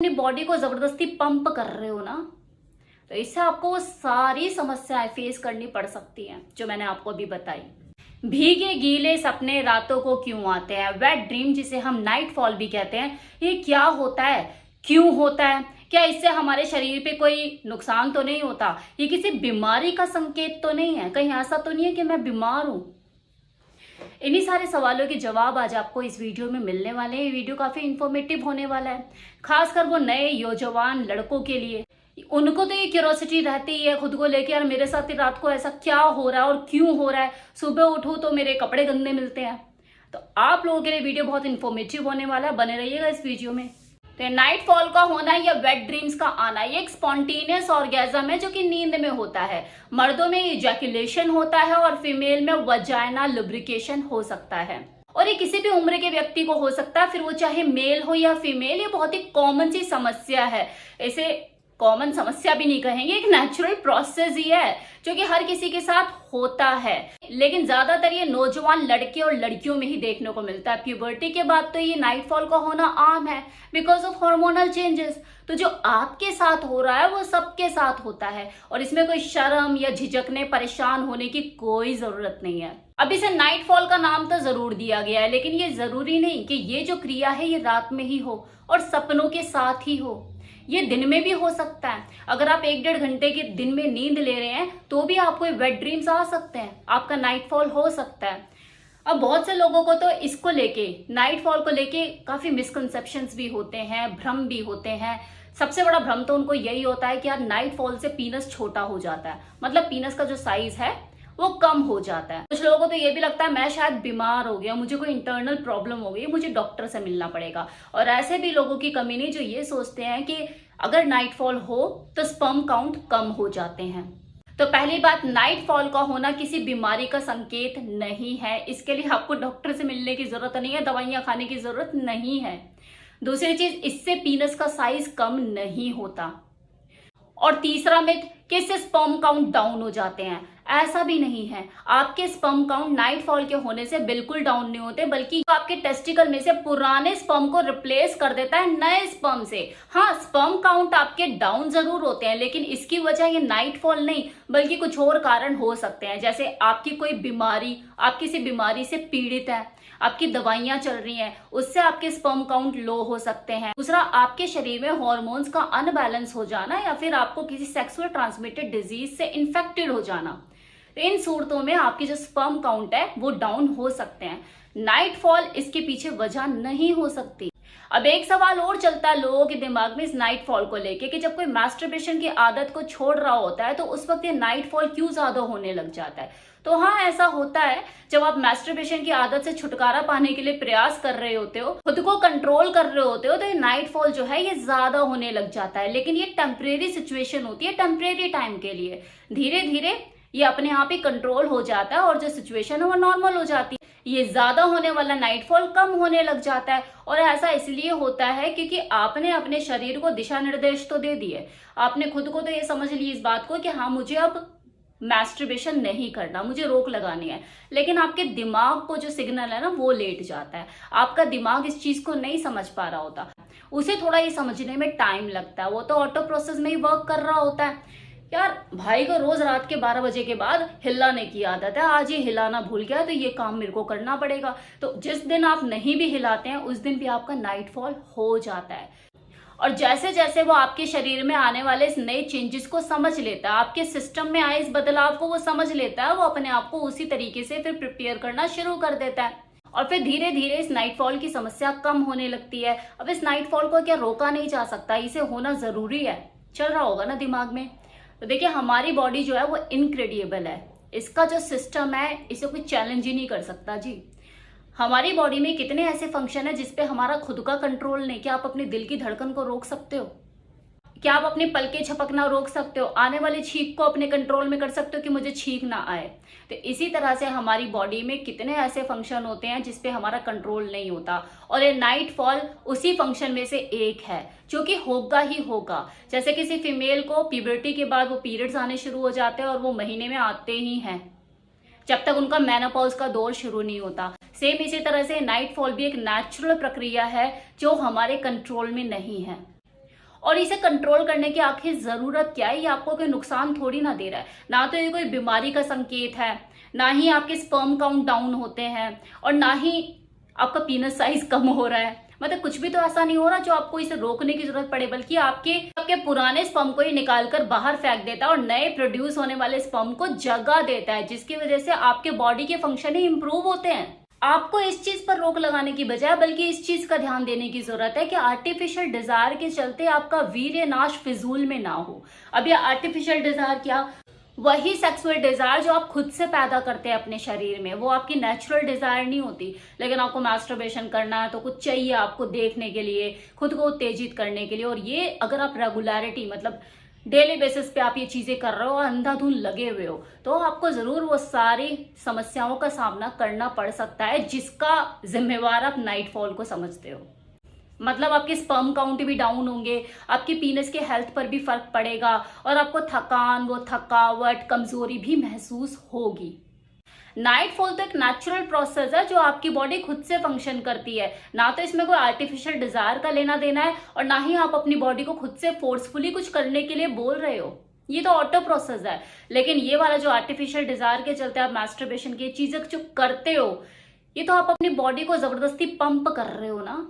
अपनी बॉडी को जबरदस्ती पंप कर रहे हो ना, तो इससे आपको वो सारी समस्याएं फेस करनी पड़ सकती हैं जो मैंने आपको अभी बताई। भीगे गीले सपने रातों को क्यों आते हैं, वेट ड्रीम जिसे हम नाइट फॉल भी कहते हैं, ये क्या होता है, क्यों होता है, क्या इससे हमारे शरीर पे कोई नुकसान तो नहीं होता, ये किसी बीमारी का संकेत तो नहीं है, कहीं ऐसा तो नहीं है कि मैं बीमार हूं। इन्हीं सारे सवालों के जवाब आज आपको इस वीडियो में मिलने वाले हैं। ये वीडियो काफी इंफॉर्मेटिव होने वाला है, खासकर वो नए नौजवान लड़कों के लिए। उनको तो ये क्यूरोसिटी रहती है खुद को लेके, यार मेरे साथ रात को ऐसा क्या हो रहा है और क्यों हो रहा है, सुबह उठूं तो मेरे कपड़े गंदे मिलते हैं। तो आप लोगों के लिए वीडियो बहुत इंफॉर्मेटिव होने वाला है, बने रहिएगा इस वीडियो में। तो नाइट फॉल का होना या वेट ड्रीम्स का आना, ये एक स्पॉन्टेनियस ऑर्गेजम है जो कि नींद में होता है। मर्दों में इजैकुलेशन होता है और फीमेल में वजाइना लुब्रिकेशन हो सकता है, और ये किसी भी उम्र के व्यक्ति को हो सकता है, फिर वो चाहे मेल हो या फीमेल। ये बहुत ही कॉमन सी समस्या है, इसे कॉमन समस्या भी नहीं कहेंगे, एक नेचुरल प्रोसेस ही है जो कि हर किसी के साथ होता है, लेकिन ज्यादातर ये नौजवान लड़के और लड़कियों में ही देखने को मिलता है। प्यूबर्टी के बाद तो ये नाइट फॉल का होना आम है बिकॉज ऑफ हार्मोनल चेंजेस। तो जो आपके साथ हो रहा है वो सबके साथ होता है, और इसमें कोई शर्म या झिझकने परेशान होने की कोई जरूरत नहीं है। अब इसे नाइट फॉल का नाम तो जरूर दिया गया है, लेकिन ये जरूरी नहीं कि ये जो क्रिया है ये रात में ही हो और सपनों के साथ ही हो, ये दिन में भी हो सकता है। अगर आप 1-1.5 घंटे के दिन में नींद ले रहे हैं तो भी आपको वेट ड्रीम्स आ सकते हैं, आपका नाइट फॉल हो सकता है। अब बहुत से लोगों को तो इसको लेके, नाइट फॉल को लेके काफी मिसकंसेप्शंस भी होते हैं, भ्रम भी होते हैं। सबसे बड़ा भ्रम तो उनको यही होता है कि यार नाइट फॉल से पीनस छोटा हो जाता है, मतलब पीनस का जो साइज है वो कम हो जाता है। कुछ लोगों को तो ये भी लगता है मैं शायद बीमार हो गया, मुझे कोई इंटरनल प्रॉब्लम हो गई, मुझे डॉक्टर से मिलना पड़ेगा। और ऐसे भी लोगों की कमी नहीं जो ये सोचते हैं कि अगर नाइट फॉल हो तो स्पर्म काउंट कम हो जाते हैं। तो पहली बात, नाइट फॉल का होना किसी बीमारी का संकेत नहीं है, इसके लिए आपको डॉक्टर से मिलने की जरूरत नहीं है, दवाइयां खाने की जरूरत नहीं है। दूसरी चीज, इससे पीनस का साइज कम नहीं होता। और तीसरा मिथ कि इससे स्पर्म काउंट डाउन हो जाते हैं, ऐसा भी नहीं है। आपके स्पर्म काउंट नाइट फॉल के होने से बिल्कुल डाउन नहीं होते, बल्कि आपके टेस्टिकल में से पुराने स्पर्म को रिप्लेस कर देता है नए स्पर्म से। हाँ, स्पर्म काउंट आपके डाउन जरूर होते हैं, लेकिन इसकी वजह ये नाइट फॉल नहीं बल्कि कुछ और कारण हो सकते हैं, जैसे आपकी कोई बीमारी, आप किसी बीमारी से पीड़ित है, आपकी दवाइयां चल रही हैं, उससे आपके स्पर्म काउंट लो हो सकते हैं। दूसरा, आपके शरीर में हार्मोन्स का अनबैलेंस हो जाना, या फिर आपको किसी सेक्सुअल ट्रांसमिटेड डिजीज से इन्फेक्टेड हो जाना। तो इन सूरतों में आपकी जो स्पर्म काउंट है वो डाउन हो सकते हैं। नाइट फॉल इसके पीछे वजह नहीं हो सकती। अब एक सवाल और चलता है लोगों के दिमाग में इस नाइट फॉल को लेके कि जब कोई मास्टरबेशन की आदत को छोड़ रहा होता है तो उस वक्त ये नाइट फॉल क्यों ज्यादा होने लग जाता है। तो हाँ, ऐसा होता है, जब आप मास्टरबेशन की आदत से छुटकारा पाने के लिए प्रयास कर रहे होते हो, खुद को कंट्रोल कर रहे होते हो, तो ये नाइट फॉल जो है ये ज्यादा होने लग जाता है। लेकिन ये टेम्परेरी सिचुएशन होती है, टेम्परेरी टाइम के लिए। धीरे धीरे ये अपने आप ही कंट्रोल हो जाता है और जो सिचुएशन है वो नॉर्मल हो जाती है। ये ज्यादा होने वाला नाइट फॉल कम होने लग जाता है, और ऐसा इसलिए होता है क्योंकि आपने अपने शरीर को दिशा निर्देश तो दे दिए, आपने खुद को तो ये समझ ली इस बात को कि हाँ मुझे अब मैस्टरबेशन नहीं करना, मुझे रोक लगानी है, लेकिन आपके दिमाग को जो सिग्नल है ना वो लेट जाता है। आपका दिमाग इस चीज को नहीं समझ पा रहा होता, उसे थोड़ा ये समझने में टाइम लगता है, वो तो ऑटो प्रोसेस में ही वर्क कर रहा होता है। यार भाई को रोज रात के 12 बजे के बाद हिलाने की आदत है, आज ये हिलाना भूल गया तो ये काम मेरे को करना पड़ेगा। तो जिस दिन आप नहीं भी हिलाते हैं उस दिन भी आपका नाइट फॉल हो जाता है। और जैसे जैसे वो आपके शरीर में आने वाले इस नए चेंजेस को समझ लेता है, आपके सिस्टम में आए इस बदलाव को वो समझ लेता है, वो अपने आप को उसी तरीके से फिर प्रिपेयर करना शुरू कर देता है, और फिर धीरे धीरे इस नाइट फॉल की समस्या कम होने लगती है। अब इस नाइट फॉल को क्या रोका नहीं जा सकता, इसे होना जरूरी है, चल रहा होगा ना दिमाग में। तो देखिए, हमारी बॉडी जो है वो इनक्रेडिबल है, इसका जो सिस्टम है इसे कोई चैलेंज ही नहीं कर सकता जी। हमारी बॉडी में कितने ऐसे फंक्शन है जिसपे हमारा खुद का कंट्रोल नहीं। क्या आप अपने दिल की धड़कन को रोक सकते हो? क्या आप अपने पलके झपकना रोक सकते हो? आने वाले छींक को अपने कंट्रोल में कर सकते हो कि मुझे छींक ना आए? तो इसी तरह से हमारी बॉडी में कितने ऐसे फंक्शन होते हैं जिसपे हमारा कंट्रोल नहीं होता, और ये नाइट फॉल उसी फंक्शन में से एक है जो कि होगा ही होगा। जैसे किसी फीमेल को प्यूबर्टी के बाद वो पीरियड्स आने शुरू हो जाते हैं और वो महीने में आते ही हैं जब तक उनका मेनोपॉज का दौर शुरू नहीं होता। सेम इसी तरह से नाइट फॉल भी एक नेचुरल प्रक्रिया है जो हमारे कंट्रोल में नहीं है। और इसे कंट्रोल करने की आखिर जरूरत क्या है? ये आपको कोई नुकसान थोड़ी ना दे रहा है, ना तो ये कोई बीमारी का संकेत है, ना ही आपके स्पर्म काउंट डाउन होते हैं, और ना ही आपका पीनस साइज कम हो रहा है। मतलब कुछ भी तो ऐसा नहीं हो रहा जो आपको इसे रोकने की जरूरत पड़े, बल्कि आपके पुराने स्पर्म को ही निकाल कर बाहर फेंक देता है और नए प्रोड्यूस होने वाले स्पर्म को जगह देता है, जिसकी वजह से आपके बॉडी के फंक्शन ही इंप्रूव होते हैं। आपको इस चीज पर रोक लगाने की बजाय बल्कि इस चीज का ध्यान देने की जरूरत है कि आर्टिफिशियल डिजायर के चलते आपका वीर्य नाश फिजूल में ना हो। अब ये आर्टिफिशियल डिजायर क्या? वही सेक्सुअल डिजायर जो आप खुद से पैदा करते हैं अपने शरीर में, वो आपकी नेचुरल डिजायर नहीं होती। लेकिन आपको मास्टरबेशन करना है तो कुछ चाहिए आपको देखने के लिए, खुद को उत्तेजित करने के लिए, और ये अगर आप रेगुलरिटी मतलब डेली बेसिस पे आप ये चीजें कर रहे हो और अंधाधुंध लगे हुए हो, तो आपको जरूर वो सारी समस्याओं का सामना करना पड़ सकता है, जिसका जिम्मेवार आप नाइटफॉल को समझते हो। मतलब आपके स्पर्म काउंट भी डाउन होंगे, आपके पीनस के हेल्थ पर भी फर्क पड़ेगा, और आपको थकान, वो थकावट, कमजोरी भी महसूस होगी। नाइटफॉल तो एक नेचुरल प्रोसेस है जो आपकी बॉडी खुद से फंक्शन करती है, ना तो इसमें कोई आर्टिफिशियल डिजायर का लेना देना है, और ना ही आप अपनी बॉडी को खुद से फोर्सफुली कुछ करने के लिए बोल रहे हो। ये तो ऑटो प्रोसेस है। लेकिन ये वाला जो आर्टिफिशियल डिजायर के चलते आप मास्टरबेशन की चीजें जो करते हो, ये तो आप अपनी बॉडी को जबरदस्ती पंप कर रहे हो ना,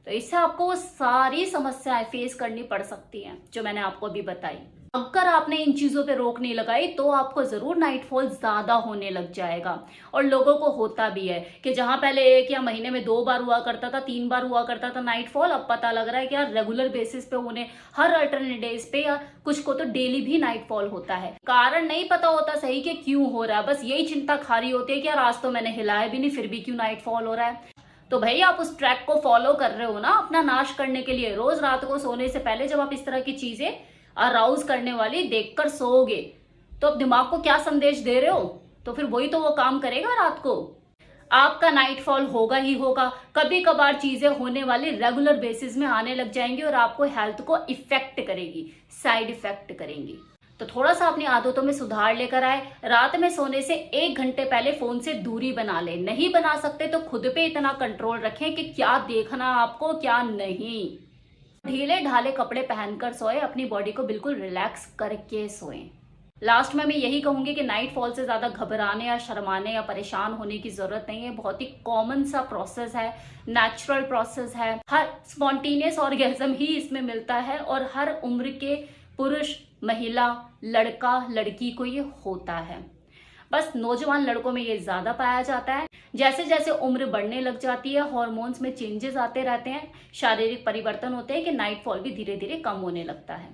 तो इससे आपको वो सारी समस्याएं फेस करनी पड़ सकती हैं जो मैंने आपको अभी बताई। अगर आपने इन चीजों पे रोक नहीं लगाई तो आपको जरूर नाइटफॉल ज्यादा होने लग जाएगा। और लोगों को होता भी है कि जहां पहले 1 या महीने में 2 बार हुआ करता था, 3 बार हुआ करता था नाइटफॉल, अब पता लग रहा है कि यार रेगुलर बेसिस पे होने, हर अल्टरनेट डेज पे या कुछ को तो डेली भी नाइटफॉल होता है। कारण नहीं पता होता सही कि क्यों हो रहा है, बस यही चिंता खारी होती है कि यार आज तो मैंने हिलाया भी नहीं फिर भी क्यों नाइटफॉल हो रहा है। तो भाई आप उस ट्रैक को फॉलो कर रहे हो ना अपना नाश करने के लिए। रोज रात को सोने से पहले जब आप इस तरह की चीजें अराउज करने वाली देखकर सोओगे, तो अब दिमाग को क्या संदेश दे रहे हो? तो फिर वही तो वो काम करेगा रात को। आपका नाइटफॉल होगा ही होगा। कभी कभार चीजें होने वाली रेगुलर बेसिस में आने लग जाएंगी और आपको हेल्थ को इफेक्ट करेगी, साइड इफेक्ट करेंगी। तो थोड़ा सा अपनी आदतों में सुधार लेकर आए। रात में सोने से 1 घंटे पहले फोन से दूरी बना ले। नहीं बना सकते तो खुद पे इतना कंट्रोल रखें कि क्या देखना आपको क्या नहीं। ढीले ढाले कपड़े पहनकर सोए, अपनी बॉडी को बिल्कुल रिलैक्स करके सोए। लास्ट में मैं यही कहूंगी कि नाइटफॉल से ज्यादा घबराने या शर्माने या परेशान होने की जरूरत नहीं है। बहुत ही कॉमन सा प्रोसेस है, नेचुरल प्रोसेस है। हर स्पॉन्टेनियस ऑर्गेज्म ही इसमें मिलता है और हर उम्र के पुरुष, महिला, लड़का, लड़की को ये होता है। बस नौजवान लड़कों में ये ज्यादा पाया जाता है। जैसे जैसे उम्र बढ़ने लग जाती है, हार्मोन्स में चेंजेस आते रहते हैं, शारीरिक परिवर्तन होते हैं कि नाइटफॉल भी धीरे धीरे कम होने लगता है।